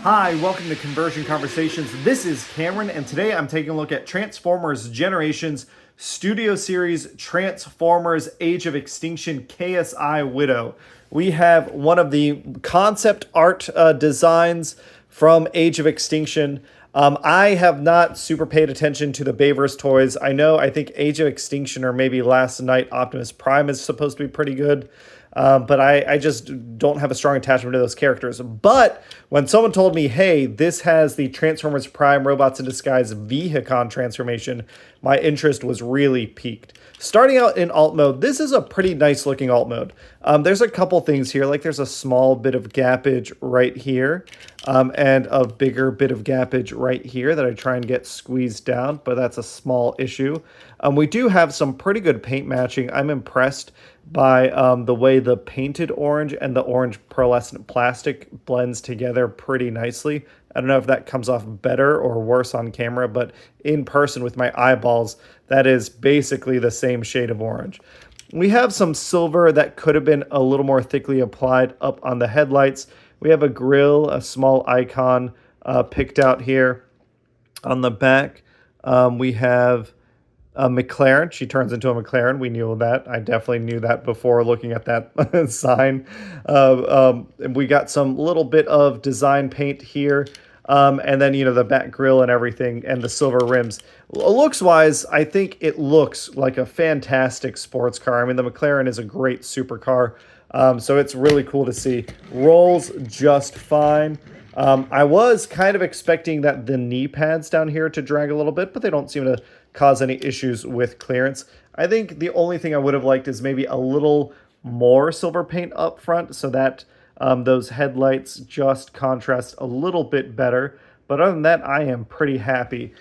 Hi, welcome to Conversion Conversations. This is Cameron, and today I'm taking a look at Transformers Generations Studio Series Transformers Age of Extinction KSI Widow. We have one of the concept art designs from Age of Extinction. I have not super paid attention to the Bayverse toys. I think Age of Extinction or maybe Last Night Optimus Prime is supposed to be pretty good. But I just don't have a strong attachment to those characters. But when someone told me, hey, this has the Transformers Prime Robots in Disguise Vehicon transformation, my interest was really piqued. Starting out in alt mode, this is a pretty nice looking alt mode. There's a couple things here, like there's a small bit of gappage right here, and a bigger bit of gappage right here that I try and get squeezed down, but that's a small issue. We do have some pretty good paint matching. I'm impressed by the way the painted orange and the orange pearlescent plastic blends together pretty nicely. I don't know if that comes off better or worse on camera, but in person with my eyeballs, that is basically the same shade of orange. We have some silver that could have been a little more thickly applied up on the headlights. We have a grill, a small icon picked out here. On the back, we have a McLaren. She turns into a McLaren. We knew that. I definitely knew that before looking at that sign. We got some little bit of design paint here. And then, the back grille and everything and the silver rims. Looks-wise, I think it looks like a fantastic sports car. I mean, the McLaren is a great supercar. So it's really cool to see. Rolls just fine. I was kind of expecting that the knee pads down here to drag a little bit, but they don't seem to cause any issues with clearance. I think the only thing I would have liked is maybe a little more silver paint up front so that those headlights just contrast a little bit better. But other than that, I am pretty happy.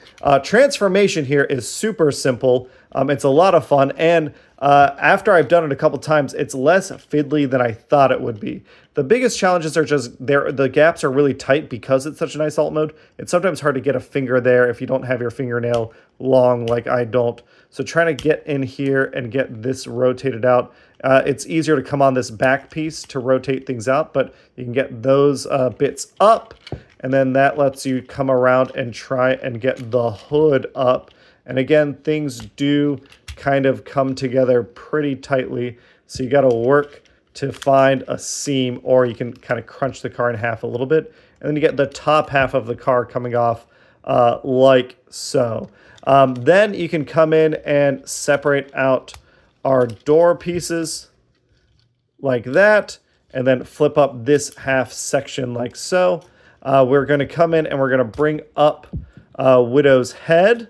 Transformation here is super simple. It's a lot of fun. And after I've done it a couple times, it's less fiddly than I thought it would be. The biggest challenges are just the gaps are really tight because it's such a nice alt mode. It's sometimes hard to get a finger there if you don't have your fingernail long like I don't. So trying to get in here and get this rotated out. It's easier to come on this back piece to rotate things out, but you can get those bits up, and then that lets you come around and try and get the hood up. And again, things do kind of come together pretty tightly, so you got to work to find a seam, or you can kind of crunch the car in half a little bit, and then you get the top half of the car coming off like so. Then you can come in and separate out our door pieces like that, and then flip up this half section like so. We're going to come in and we're going to bring up Widow's head,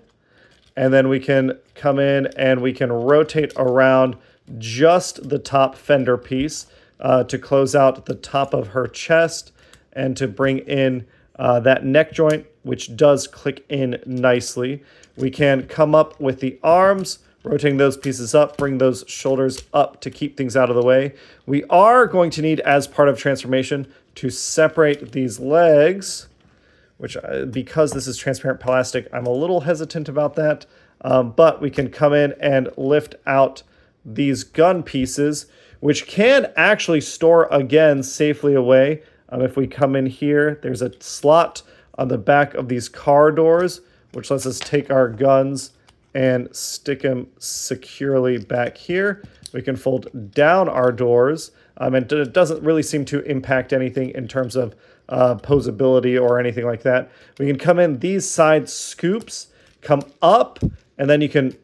and then we can come in and we can rotate around just the top fender piece to close out the top of her chest and to bring in that neck joint, which does click in nicely. We can come up with the arms, rotating those pieces up, bring those shoulders up to keep things out of the way. We are going to need, as part of transformation, to separate these legs, which because this is transparent plastic, I'm a little hesitant about that. But we can come in and lift out these gun pieces, which can actually store again safely away. If we come in here, there's a slot on the back of these car doors, which lets us take our guns and stick them securely back here. We can fold down our doors, and it doesn't really seem to impact anything in terms of posability or anything like that. We can come in these side scoops, come up, and then you can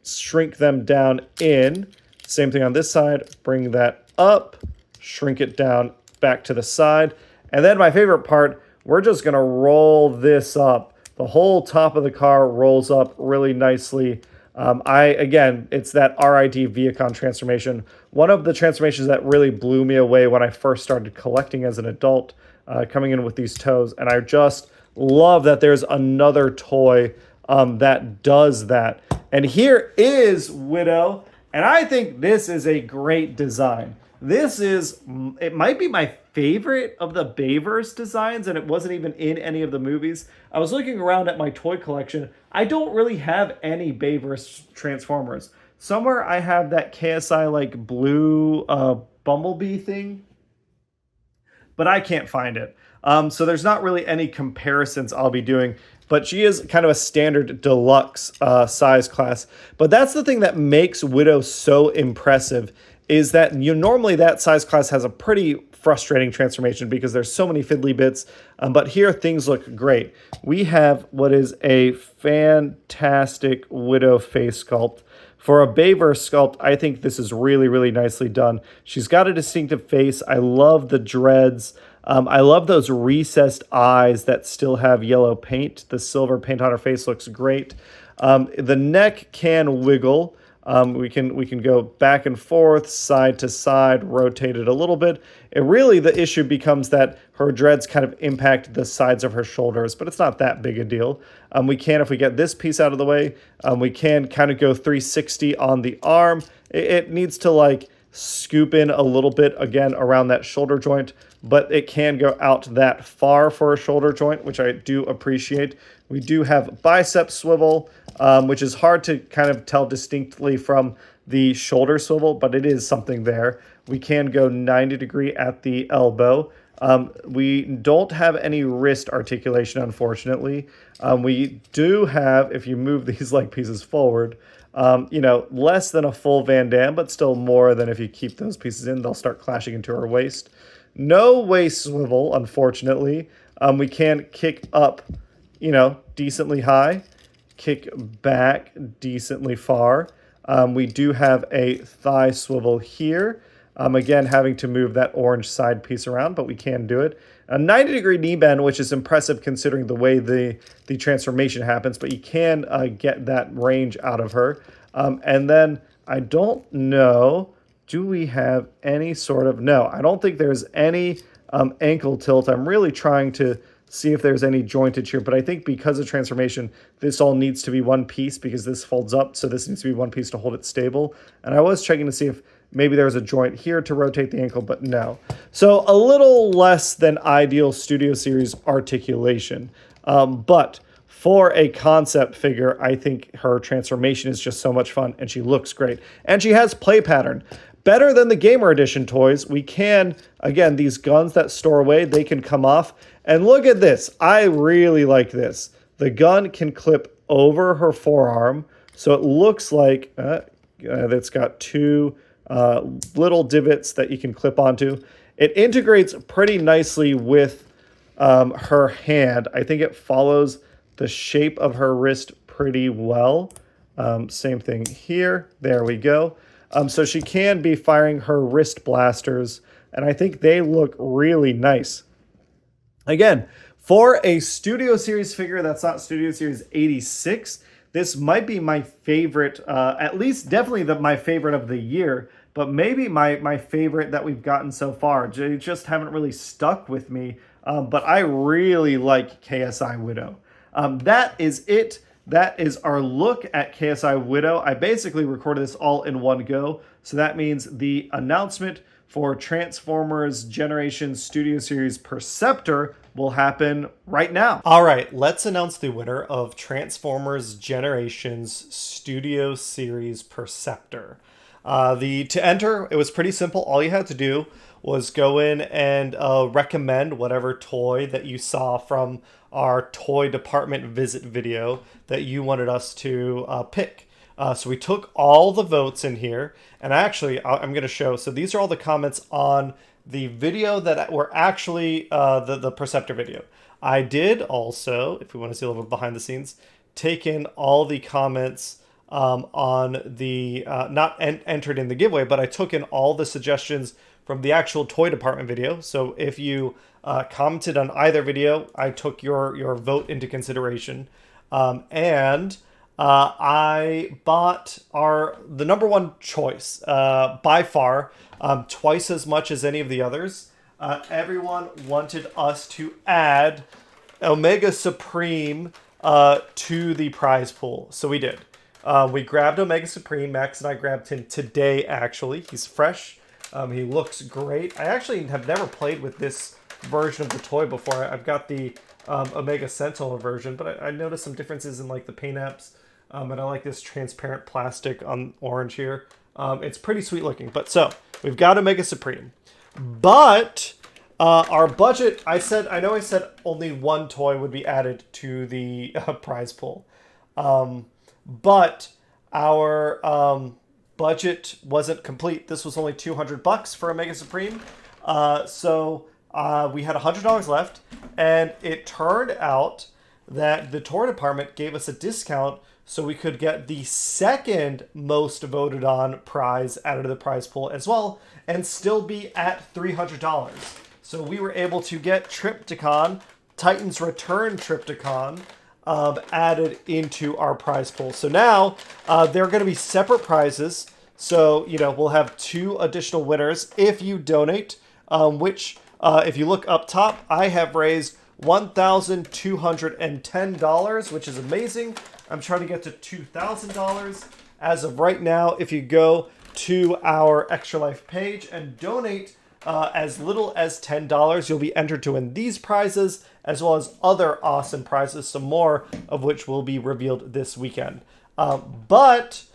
shrink them down in. Same thing on this side, bring that up, shrink it down back to the side. And then my favorite part, we're just gonna roll this up. The whole top of the car rolls up really nicely. Again, it's that RID Vehicon transformation. One of the transformations that really blew me away when I first started collecting as an adult, coming in with these toes. And I just love that there's another toy that does that. And here is Widow. And I think this is a great design. It might be my favorite of the Bayverse designs, and it wasn't even in any of the movies. I was looking around at my toy collection. I don't really have any Bayverse Transformers. Somewhere I have that KSI like blue Bumblebee thing, but I can't find it. So there's not really any comparisons I'll be doing, but she is kind of a standard deluxe size class. But that's the thing that makes Widow so impressive, is that normally that size class has a pretty frustrating transformation because there's so many fiddly bits, but here things look great. We have what is a fantastic Widow face sculpt. For a Bayverse sculpt, I think this is really, really nicely done. She's got a distinctive face. I love the dreads. I love those recessed eyes that still have yellow paint. The silver paint on her face looks great. The neck can wiggle. We can go back and forth, side to side, rotate it a little bit. The issue becomes that her dreads kind of impact the sides of her shoulders, but it's not that big a deal. If we get this piece out of the way, we can kind of go 360 on the arm. It needs to like scoop in a little bit again around that shoulder joint, but it can go out that far for a shoulder joint, which I do appreciate. We do have bicep swivel, which is hard to kind of tell distinctly from the shoulder swivel, but it is something there. We can go 90 degree at the elbow. We don't have any wrist articulation, unfortunately. We do have, if you move these leg pieces forward, less than a full Van Damme, but still more than if you keep those pieces in. They'll start clashing into her waist. No waist swivel, unfortunately. We can kick up, decently high, kick back decently far. We do have a thigh swivel here. Again, having to move that orange side piece around, but we can do it. A 90 degree knee bend, which is impressive considering the way the transformation happens, but you can get that range out of her. And then I don't know, do we have any sort of, no, I don't think there's any ankle tilt. I'm really trying to see if there's any jointage here, but I think because of transformation, this all needs to be one piece because this folds up, so this needs to be one piece to hold it stable. And I was checking to see if maybe there's a joint here to rotate the ankle, but no. So a little less than ideal Studio Series articulation. But for a concept figure, I think her transformation is just so much fun, and she looks great. And she has play pattern. Better than the Gamer Edition toys, we can, again, these guns that store away, they can come off. And look at this. I really like this. The gun can clip over her forearm, so it looks like it's got two little divots that you can clip onto. It integrates pretty nicely with her hand. I think it follows the shape of her wrist pretty well. Same thing here. There we go. So she can be firing her wrist blasters, and I think they look really nice. Again, for a Studio Series figure that's not Studio Series 86, this might be my favorite, at least definitely my favorite of the year, but maybe my favorite that we've gotten so far. They just haven't really stuck with me, but I really like KSI Widow. That is it. That is our look at KSI Widow. I basically recorded this all in one go, so that means the announcement for Transformers Generation Studio Series Perceptor will happen right now. All right, let's announce the winner of Transformers Generations Studio Series Perceptor. To enter, it was pretty simple. All you had to do was go in and recommend whatever toy that you saw from our toy department visit video that you wanted us to pick. So we took all the votes in here, and I'm going to show. So these are all the comments on the video that were actually the Perceptor video. I did also, if we want to see a little bit behind the scenes, take in all the comments on the, not entered in the giveaway, but I took in all the suggestions from the actual toy department video. So if you commented on either video, I took your vote into consideration. And I bought the number one choice by far, twice as much as any of the others. Everyone wanted us to add Omega Supreme to the prize pool, so we did. We grabbed Omega Supreme. Max and I grabbed him today, actually. He's fresh. He looks great. I actually have never played with this version of the toy before. I've got the Omega Sentinel version, but I noticed some differences in like the paint apps. And I like this transparent plastic on orange here. It's pretty sweet looking. But so, we've got Omega Supreme. But Our budget, I know I said only one toy would be added to the prize pool. But our budget wasn't complete. This was only $200 for a Mega Supreme. So we had $100 left, and it turned out that the toy department gave us a discount so we could get the second most voted on prize added to the prize pool as well, and still be at $300. So we were able to get Trypticon, Titan's Return Trypticon, added into our prize pool. So now they're going to be separate prizes. So, you know, we'll have 2 additional winners if you donate, which if you look up top, I have raised $1,210, which is amazing. I'm trying to get to $2,000 as of right now. If you go to our Extra Life page and donate as little as $10, you'll be entered to win these prizes, as well as other awesome prizes, some more of which will be revealed this weekend. But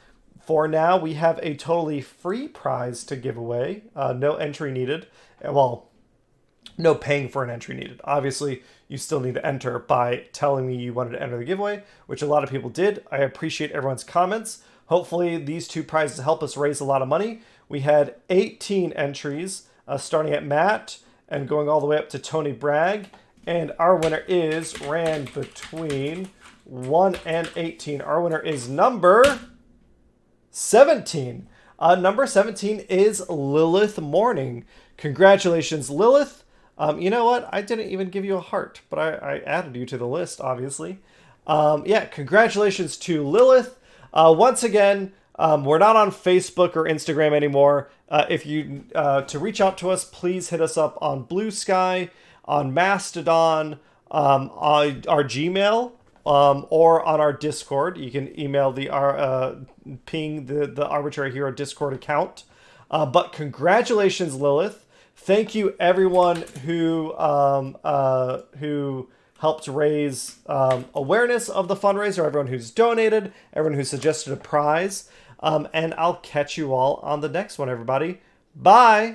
for now, we have a totally free prize to give away. No entry needed. Well, no paying for an entry needed. Obviously, you still need to enter by telling me you wanted to enter the giveaway, which a lot of people did. I appreciate everyone's comments. Hopefully, these 2 prizes help us raise a lot of money. We had 18 entries, starting at Matt and going all the way up to Tony Bragg. And our winner ran between 1 and 18. Our winner is number 17. Number 17 is Lilith Morning. Congratulations, Lilith. You know what? I didn't even give you a heart, but I added you to the list, obviously. Yeah, congratulations to Lilith. Once again, we're not on Facebook or Instagram anymore. If you to reach out to us, please hit us up on Blue Sky, on Mastodon, on our Gmail, or on our Discord. You can email ping the Arbitrary Hero Discord account. But congratulations, Lilith. Thank you, everyone who helped raise awareness of the fundraiser, everyone who's donated, everyone who suggested a prize. And I'll catch you all on the next one, everybody. Bye!